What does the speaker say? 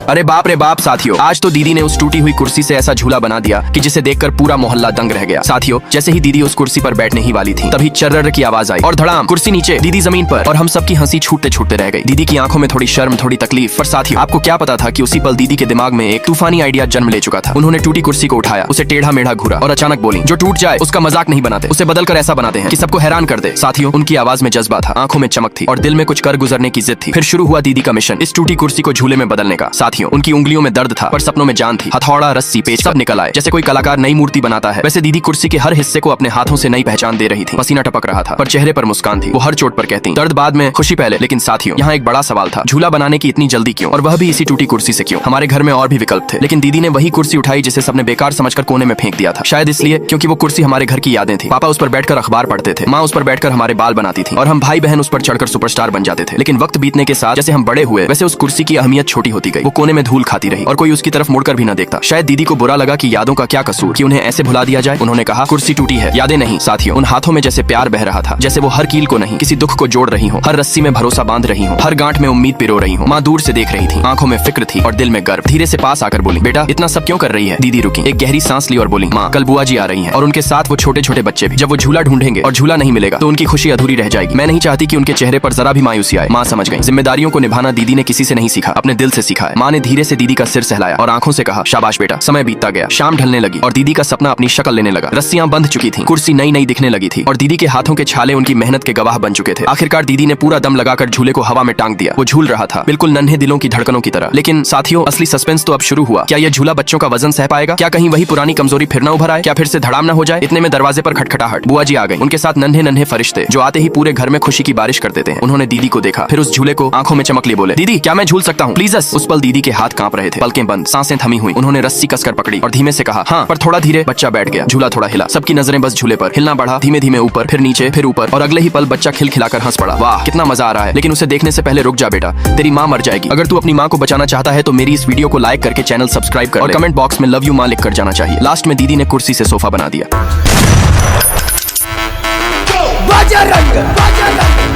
अरे बाप रे बाप साथियों, आज तो दीदी ने उस टूटी हुई कुर्सी से ऐसा झूला बना दिया कि जिसे देखकर पूरा मोहल्ला दंग रह गया। साथियों, जैसे ही दीदी उस कुर्सी पर बैठने ही वाली थी, तभी चर्रर की आवाज आई और धड़ाम, कुर्सी नीचे, दीदी जमीन पर, और हम सबकी हंसी छूटते छूटते रह गई। दीदी की आंखों में थोड़ी शर्म, थोड़ी तकलीफ। पर साथियों, आपको क्या पता था कि उसी पल दीदी के दिमाग में एक तूफानी आइडिया जन्म ले चुका था। उन्होंने टूटी कुर्सी को उठाया, उसे टेढ़ा मेढ़ा घूरा और अचानक बोली, जो टूट जाए उसका मजाक नहीं बनाते, उसे बदल कर ऐसा बनाते हैं कि सबको हैरान कर दे। साथियों, उनकी आवाज में जज्बा था, आंखों में चमक थी और दिल में कुछ कर गुजरने की जिद थी। फिर शुरू हुआ दीदी का मिशन, इस टूटी कुर्सी को झूले में बदलने का। साथियों, उनकी उंगलियों में दर्द था पर सपनों में जान थी। हथौड़ा, रस्सी, पेच सब निकल आए। जैसे कोई कलाकार नई मूर्ति बनाता है, वैसे दीदी कुर्सी के हर हिस्से को अपने हाथों से नई पहचान दे रही थी। पसीना टपक रहा था पर चेहरे पर मुस्कान थी। वो हर चोट पर कहती, दर्द बाद में, खुशी पहले। लेकिन साथियों, यहाँ एक बड़ा सवाल था, झूला बनाने की इतनी जल्दी क्यों, और वह भी इसी टूटी कुर्सी से क्यों? हमारे घर में और भी विकल्प थे, लेकिन दीदी ने वही कुर्सी उठाई जिसे सबने बेकार समझकर कोने में फेंक दिया था। शायद इसलिए क्योंकि वो कुर्सी हमारे घर की यादें थी। पापा उस पर बैठकर अखबार पढ़ते थे, माँ उस पर बैठकर हमारे बाल बनाती थी और हम भाई बहन उस पर चढ़कर सुपरस्टार बन जाते थे। लेकिन वक्त बीतने के साथ जैसे हम बड़े हुए, वैसे उस कुर्सी की अहमियत छोटी होती गई। वो कोने में धूल खाती रही और कोई उसकी तरफ मुड़कर भी न देखता। शायद दीदी को बुरा लगा कि यादों का क्या कसूर, कि उन्हें ऐसे भुला दिया जाए। उन्होंने कहा, कुर्सी टूटी है, यादें नहीं। साथियों, उन हाथों में जैसे प्यार बह रहा था, जैसे वो हर कील को नहीं, किसी दुख को जोड़ रही हो, हर रस्सी में भरोसा बांध रही हो, हर गांठ में उम्मीद पिरो रही हो। माँ दूर से देख रही थी, आंखों में फिक्र थी और दिल में गर्व। धीरे से पास आकर बोली, बेटा इतना सब क्यों कर रही है? दीदी रुकी, एक गहरी सांस ली और बोली, माँ कल बुआ जी आ रही हैं और उनके साथ वो छोटे छोटे बच्चे भी। जब वो झूला ढूंढेंगे और झूला नहीं मिलेगा तो उनकी खुशी अधूरी रह जाएगी। मैं नहीं चाहती कि उनके चेहरे पर जरा भी मायूसी आए। माँ समझ गई, जिम्मेदारियों को निभाना दीदी ने किसी से नहीं सीखा, अपने दिल से सीखा है। माँ ने धीरे से दीदी का सिर सहलाया और आंखों से कहा, शाबाश बेटा। समय बीतता गया, शाम ढलने लगी और दीदी का सपना अपनी शक्ल लेने लगा। रस्सियां बंध चुकी थी, कुर्सी नई नई दिखने लगी थी और दीदी के हाथों के छाले उनकी मेहनत के गवाह बन चुके थे। आखिरकार दीदी ने पूरा दम लगाकर झूले को हवा में टांग दिया। वो झूल रहा था, बिल्कुल नन्हे दिलों की धड़कनों की तरह। लेकिन साथियों, असली सस्पेंस तो अब शुरू हुआ। क्या यह झूला बच्चों का वजन सह पाएगा? क्या कहीं वही पुरानी कमजोरी फिर न उभर आए? क्या फिर से धड़ाम न हो जाए? इतने में दरवाजे पर खटखटाहट। बुआ जी आ गई, उनके साथ नन्हे नन्हे फरिश्ते जो आते ही पूरे घर में खुशी की बारिश कर देते हैं। उन्होंने दीदी को देखा, फिर उस झूले को आंखों में चमक लिए बोले, दीदी क्या मैं झूल सकता हूँ प्लीज? उस पल दीदी के हाथ कांप रहे थे, पलकें बंद, सांसें थमी हुई। उन्होंने रस्सी कसकर पकड़ी और धीमे से कहा, हाँ, पर थोड़ा धीरे। बच्चा बैठ गया, झूला थोड़ा हिला, सबकी नजरें बस झूले पर। हिलना बढ़ा, धीमे धीमे ऊपर, फिर नीचे, फिर ऊपर, और अगले ही पल बच्चा खिलखिलाकर हंस पड़ा। वाह कितना मजा आ रहा है, लेकिन उसे देखने से पहले रुक जा बेटा, तेरी माँ मर जाएगी। अगर तू अपनी माँ को बचाना चाहता है तो मेरी इस वीडियो को लाइक करके चैनल सब्सक्राइब कर और कमेंट बॉक्स में लव यू माँ लिख कर जाना चाहिए। लास्ट में दीदी ने कुर्सी से सोफा बना दिया। बजरंग